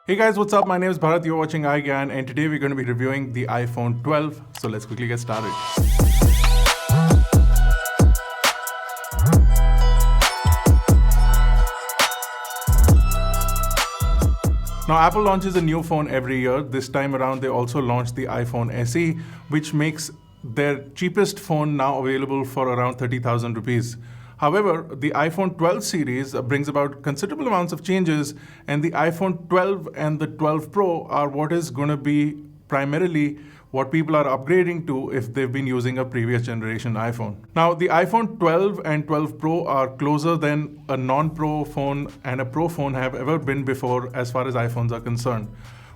Hey guys, what's up? My name is Bharat, you're watching iGyaan, and today we're going to be reviewing the iPhone 12. So let's quickly get started. Now, Apple launches a new phone every year. This time around, they also launched the iPhone SE, which makes their cheapest phone now available for around 30,000 rupees. However, the iPhone 12 series brings about considerable amounts of changes, and the iPhone 12 and the 12 Pro are what is going to be primarily what people are upgrading to if they've been using a previous generation iPhone. Now, the iPhone 12 and 12 Pro are closer than a non-Pro phone and a Pro phone have ever been before as far as iPhones are concerned.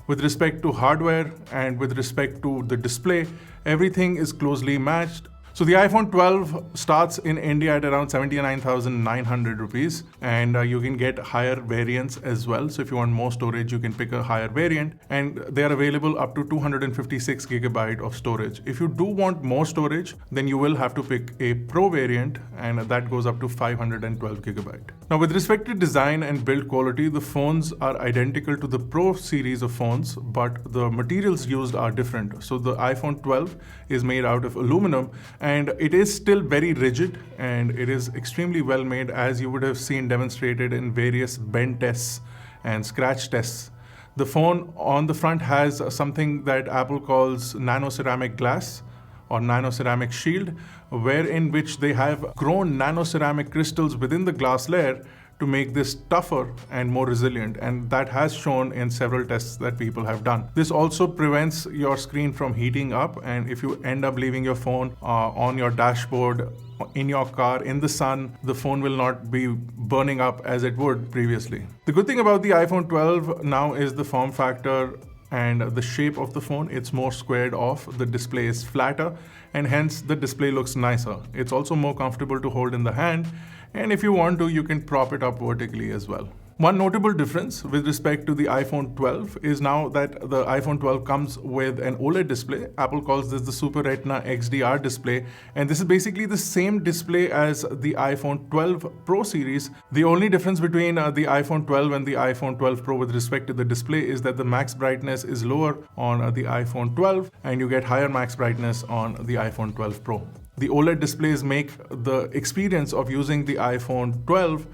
With respect to hardware and with respect to the display, everything is closely matched. So the iPhone 12 starts in India at around 79,900 rupees, and you can get higher variants as well. So if you want more storage, you can pick a higher variant, and they are available up to 256 gigabyte of storage. If you do want more storage, then you will have to pick a Pro variant, and that goes up to 512 gigabyte. Now, with respect to design and build quality, the phones are identical to the Pro series of phones, but the materials used are different. So the iPhone 12 is made out of aluminum, and it is still very rigid, and it is extremely well made, as you would have seen demonstrated in various bend tests and scratch tests. The phone on the front has something that Apple calls nano-ceramic glass or nano-ceramic shield, wherein which they have grown nano-ceramic crystals within the glass layer to make this tougher and more resilient, and that has shown in several tests that people have done. This also prevents your screen from heating up, and if you end up leaving your phone on your dashboard, in your car, in the sun, the phone will not be burning up as it would previously. The good thing about the iPhone 12 now is the form factor and the shape of the phone. It's more squared off, the display is flatter, and hence the display looks nicer. It's also more comfortable to hold in the hand, and if you want to, you can prop it up vertically as well. One notable difference with respect to the iPhone 12 is now that the iPhone 12 comes with an OLED display. Apple calls this the Super Retina XDR display, and this is basically the same display as the iPhone 12 Pro series. The only difference between the iPhone 12 and the iPhone 12 Pro with respect to the display is that the max brightness is lower on the iPhone 12, and you get higher max brightness on the iPhone 12 Pro. The OLED displays make the experience of using the iPhone 12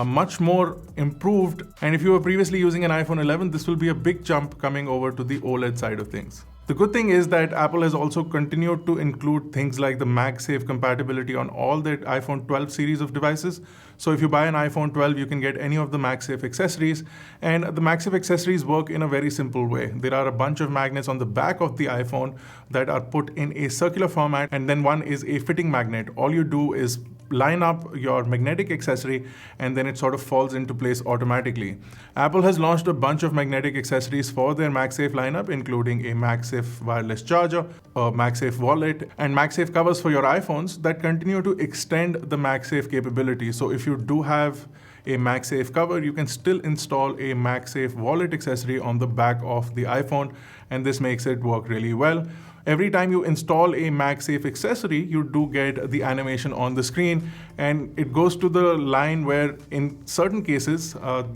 much more improved, and if you were previously using an iPhone 11, this will be a big jump coming over to the OLED side of things. The good thing is that Apple has also continued to include things like the Magsafe compatibility on all the iPhone 12 series of devices. So if you buy an iPhone 12, you can get any of the Magsafe accessories, and the Magsafe accessories work in a very simple way. There are a bunch of magnets on the back of the iPhone that are put in a circular format, and then one is a fitting magnet. All you do is line up your magnetic accessory, and then it sort of falls into place automatically. Apple has launched a bunch of magnetic accessories for their Magsafe lineup, including a Magsafe wireless charger, a Magsafe wallet, and Magsafe covers for your iPhones that continue to extend the Magsafe capability. So if you do have a Magsafe cover, you can still install a Magsafe wallet accessory on the back of the iPhone, and this makes it work really well. Every time you install a Magsafe accessory, you do get the animation on the screen, and it goes to the line where in certain cases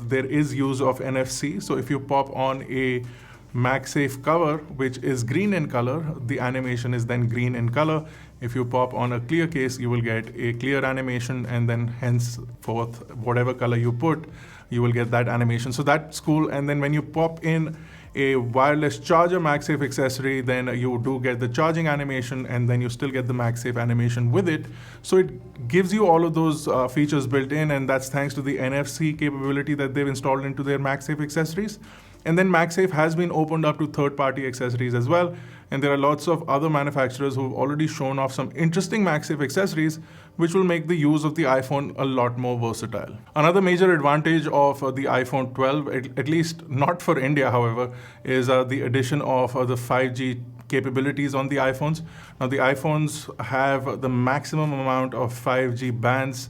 there is use of NFC. So if you pop on a Magsafe cover, which is green in color, the animation is then green in color. If you pop on a clear case, you will get a clear animation, and then henceforth, whatever color you put, you will get that animation. So that's cool. And then when you pop in a wireless charger Magsafe accessory, then you do get the charging animation, and then you still get the Magsafe animation with it. So it gives you all of those features built in, and that's thanks to the NFC capability that they've installed into their Magsafe accessories. And then Magsafe has been opened up to third-party accessories as well. And there are lots of other manufacturers who've already shown off some interesting Magsafe accessories, which will make the use of the iPhone a lot more versatile. Another major advantage of the iPhone 12, at least not for India, however, is the addition of the 5G capabilities on the iPhones. Now, the iPhones have the maximum amount of 5G bands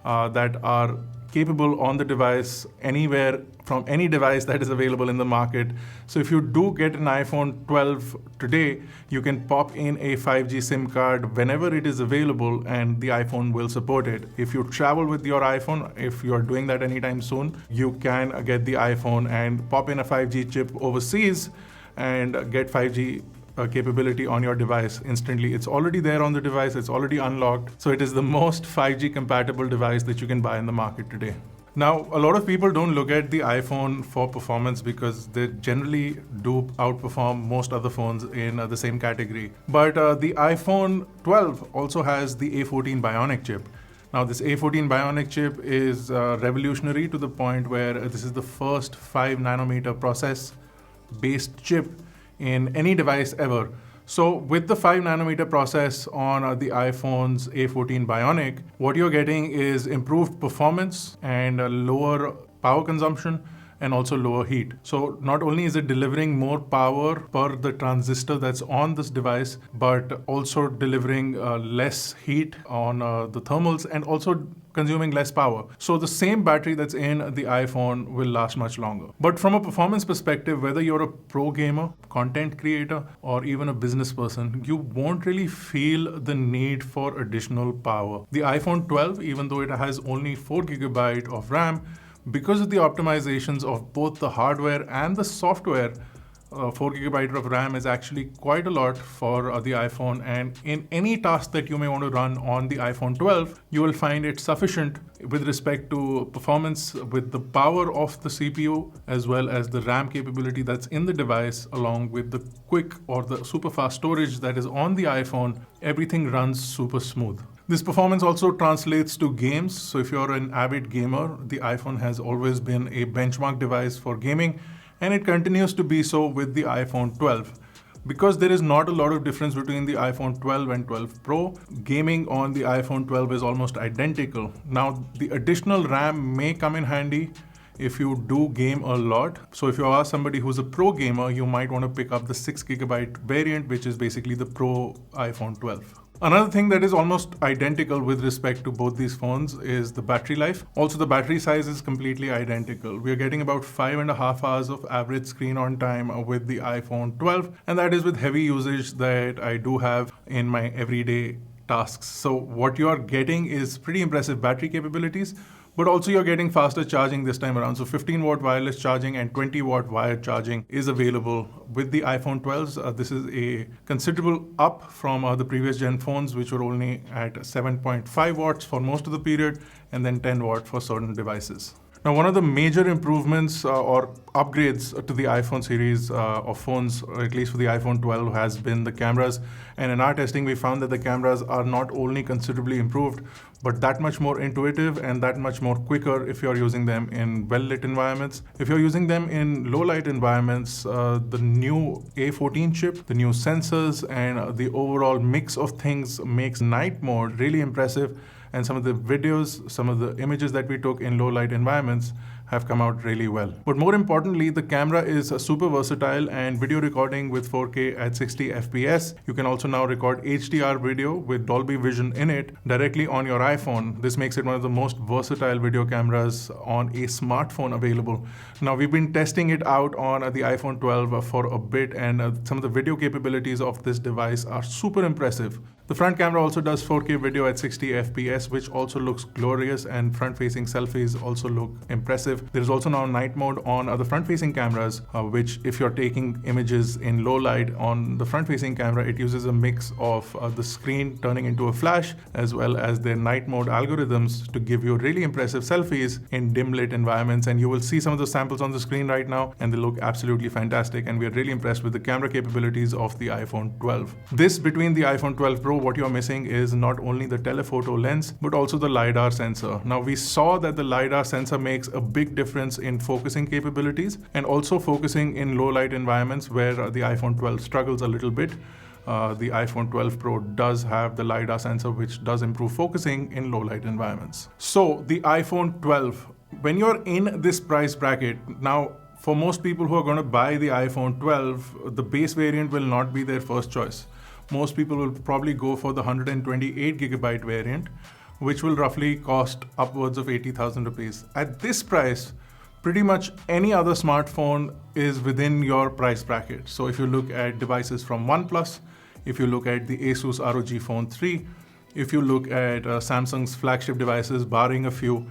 that are capable on the device anywhere from any device that is available in the market. So if you do get an iPhone 12 today, you can pop in a 5G SIM card whenever it is available and the iPhone will support it. If you travel with your iPhone, if you're doing that anytime soon, you can get the iPhone and pop in a 5G chip overseas and get 5G capability on your device instantly. It's already there on the device, it's already unlocked. So it is the most 5G compatible device that you can buy in the market today. Now, a lot of people don't look at the iPhone for performance because they generally do outperform most other phones in the same category. But the iPhone 12 also has the A14 Bionic chip. Now, this A14 Bionic chip is revolutionary to the point where this is the first 5 nanometer process based chip in any device ever. So with the 5 nanometer process on the iPhone's A14 Bionic, what you're getting is improved performance and lower power consumption and also lower heat. So not only is it delivering more power per the transistor that's on this device, but also delivering less heat on the thermals and also consuming less power. So the same battery that's in the iPhone will last much longer. But from a performance perspective, whether you're a pro gamer, content creator, or even a business person, you won't really feel the need for additional power. The iPhone 12, even though it has only 4 GB of RAM, because of the optimizations of both the hardware and the software, 4 GB of RAM is actually quite a lot for the iPhone, and in any task that you may want to run on the iPhone 12, you will find it sufficient with respect to performance with the power of the CPU as well as the RAM capability that's in the device, along with the quick or the super fast storage that is on the iPhone. Everything runs super smooth. This performance also translates to games. So if you're an avid gamer, the iPhone has always been a benchmark device for gaming, and it continues to be so with the iPhone 12. Because there is not a lot of difference between the iPhone 12 and 12 Pro, gaming on the iPhone 12 is almost identical. Now, the additional RAM may come in handy if you do game a lot. So if you are somebody who's a pro gamer, you might want to pick up the 6 GB variant, which is basically the Pro iPhone 12. Another thing that is almost identical with respect to both these phones is the battery life. Also, the battery size is completely identical. We are getting about 5.5 hours of average screen on time with the iPhone 12, and that is with heavy usage that I do have in my everyday tasks. So what you are getting is pretty impressive battery capabilities, but also you're getting faster charging this time around. So 15-watt wireless charging and 20-watt wired charging is available with the iPhone 12s. This is a considerable up from the previous gen phones, which were only at 7.5 watts for most of the period, and then 10 watt for certain devices. Now, one of the major improvements or upgrades to the iPhone series of phones, or at least for the iPhone 12, has been the cameras. And in our testing, we found that the cameras are not only considerably improved, but that much more intuitive and that much more quicker if you're using them in well-lit environments. If you're using them in low-light environments, the new A14 chip, the new sensors, and the overall mix of things makes night mode really impressive. And some of the videos, some of the images that we took in low light environments have come out really well. But more importantly, the camera is super versatile, and video recording with 4K at 60 FPS. You can also now record HDR video with Dolby Vision in it directly on your iPhone. This makes it one of the most versatile video cameras on a smartphone available. Now, we've been testing it out on the iPhone 12 for a bit, and some of the video capabilities of this device are super impressive. The front camera also does 4K video at 60 FPS, which also looks glorious, and front-facing selfies also look impressive. There is also now night mode on the front-facing cameras, which if you're taking images in low light on the front-facing camera, it uses a mix of the screen turning into a flash as well as their night mode algorithms to give you really impressive selfies in dim lit environments. And you will see some of the samples on the screen right now, and they look absolutely fantastic. And we are really impressed with the camera capabilities of the iPhone 12. This, between the iPhone 12 Pro, what you're missing is not only the telephoto lens, but also the LiDAR sensor. Now, we saw that the LiDAR sensor makes a big difference in focusing capabilities and also focusing in low light environments where the iPhone 12 struggles a little bit. The iPhone 12 Pro does have the LiDAR sensor, which does improve focusing in low light environments. So the iPhone 12, when you're in this price bracket, now for most people who are going to buy the iPhone 12, the base variant will not be their first choice. Most people will probably go for the 128 GB variant, which will roughly cost upwards of 80,000 rupees. At this price, pretty much any other smartphone is within your price bracket. So if you look at devices from OnePlus, if you look at the Asus ROG Phone 3, if you look at Samsung's flagship devices, barring a few,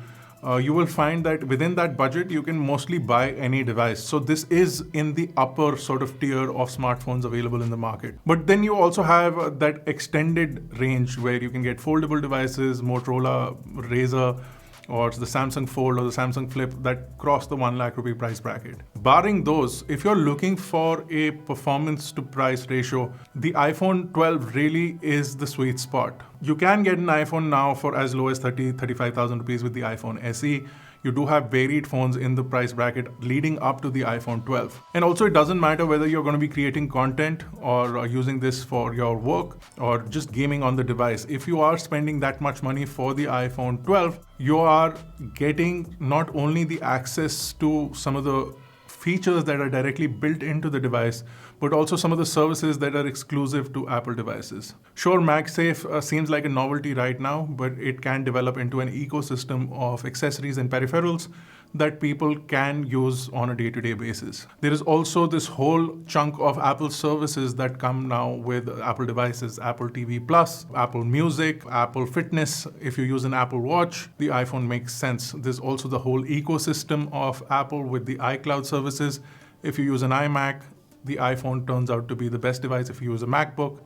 you will find that within that budget, you can mostly buy any device. So this is in the upper sort of tier of smartphones available in the market. But then you also have that extended range where you can get foldable devices, Motorola Razr, or the Samsung Fold or the Samsung Flip that cross the 1 lakh rupee price bracket. Barring those, if you're looking for a performance to price ratio, the iPhone 12 really is the sweet spot. You can get an iPhone now for as low as 35,000 rupees with the iPhone SE. You do have varied phones in the price bracket leading up to the iPhone 12. And also it doesn't matter whether you're going to be creating content or using this for your work or just gaming on the device. If you are spending that much money for the iPhone 12, you are getting not only the access to some of the features that are directly built into the device, but also some of the services that are exclusive to Apple devices. Sure, MagSafe seems like a novelty right now, but it can develop into an ecosystem of accessories and peripherals that people can use on a day-to-day basis. There is also this whole chunk of Apple services that come now with Apple devices, Apple TV Plus, Apple Music, Apple Fitness. If you use an Apple Watch, the iPhone makes sense. There's also the whole ecosystem of Apple with the iCloud services. If you use an iMac, the iPhone turns out to be the best device. If you use a MacBook,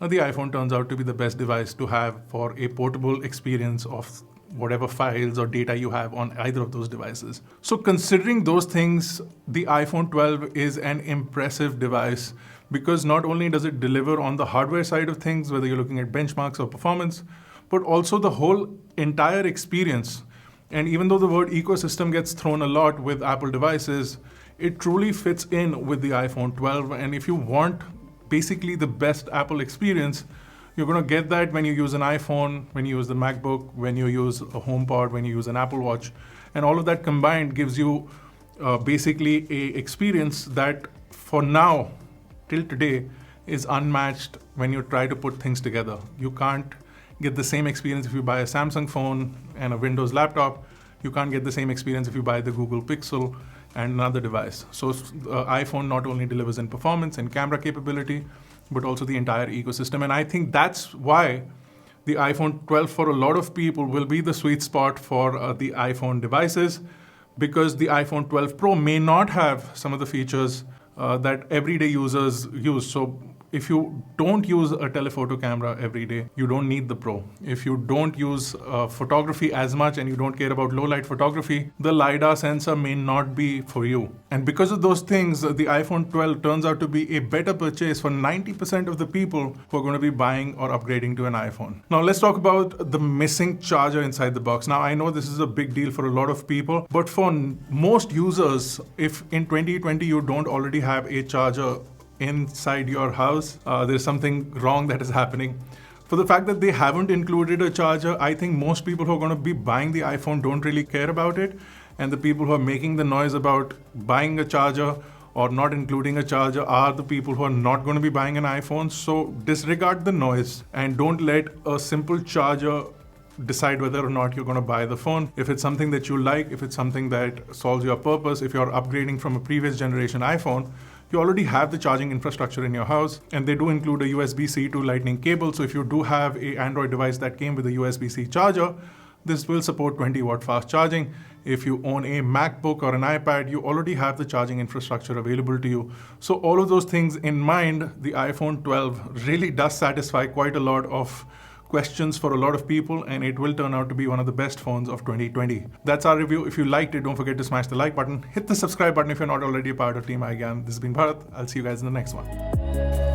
the iPhone turns out to be the best device to have for a portable experience of whatever files or data you have on either of those devices. So considering those things, the iPhone 12 is an impressive device because not only does it deliver on the hardware side of things, whether you're looking at benchmarks or performance, but also the whole entire experience. And even though the word ecosystem gets thrown a lot with Apple devices, it truly fits in with the iPhone 12. And if you want basically the best Apple experience, you're going to get that when you use an iPhone, when you use the MacBook, when you use a HomePod, when you use an Apple Watch. And all of that combined gives you basically a experience that for now, till today, is unmatched when you try to put things together. You can't get the same experience if you buy a Samsung phone and a Windows laptop. You can't get the same experience if you buy the Google Pixel and another device. So iPhone not only delivers in performance and camera capability, but also the entire ecosystem. And I think that's why the iPhone 12 for a lot of people will be the sweet spot for the iPhone devices, because the iPhone 12 Pro may not have some of the features that everyday users use. So if you don't use a telephoto camera every day, you don't need the Pro. If you don't use photography as much and you don't care about low light photography, the LiDAR sensor may not be for you. And because of those things, the iPhone 12 turns out to be a better purchase for 90% of the people who are going to be buying or upgrading to an iPhone. Now let's talk about the missing charger inside the box. Now I know this is a big deal for a lot of people, but for most users, if in 2020 you don't already have a charger inside your house, there's something wrong that is happening. For the fact that they haven't included a charger, I think most people who are going to be buying the iPhone don't really care about it. And the people who are making the noise about buying a charger or not including a charger are the people who are not going to be buying an iPhone. So disregard the noise and don't let a simple charger decide whether or not you're going to buy the phone. If it's something that you like, if it's something that solves your purpose, if you're upgrading from a previous generation iPhone, you already have the charging infrastructure in your house, and they do include a USB-C to Lightning cable. So if you do have an Android device that came with a USB-C charger, this will support 20-watt fast charging. If you own a MacBook or an iPad, you already have the charging infrastructure available to you. So all of those things in mind, the iPhone 12 really does satisfy quite a lot of questions for a lot of people, and it will turn out to be one of the best phones of 2020. That's our review. If you liked it, don't forget to smash the like button, hit the subscribe button if you're not already a part of Team iGyaan. This has been Bharat. I'll see you guys in the next one.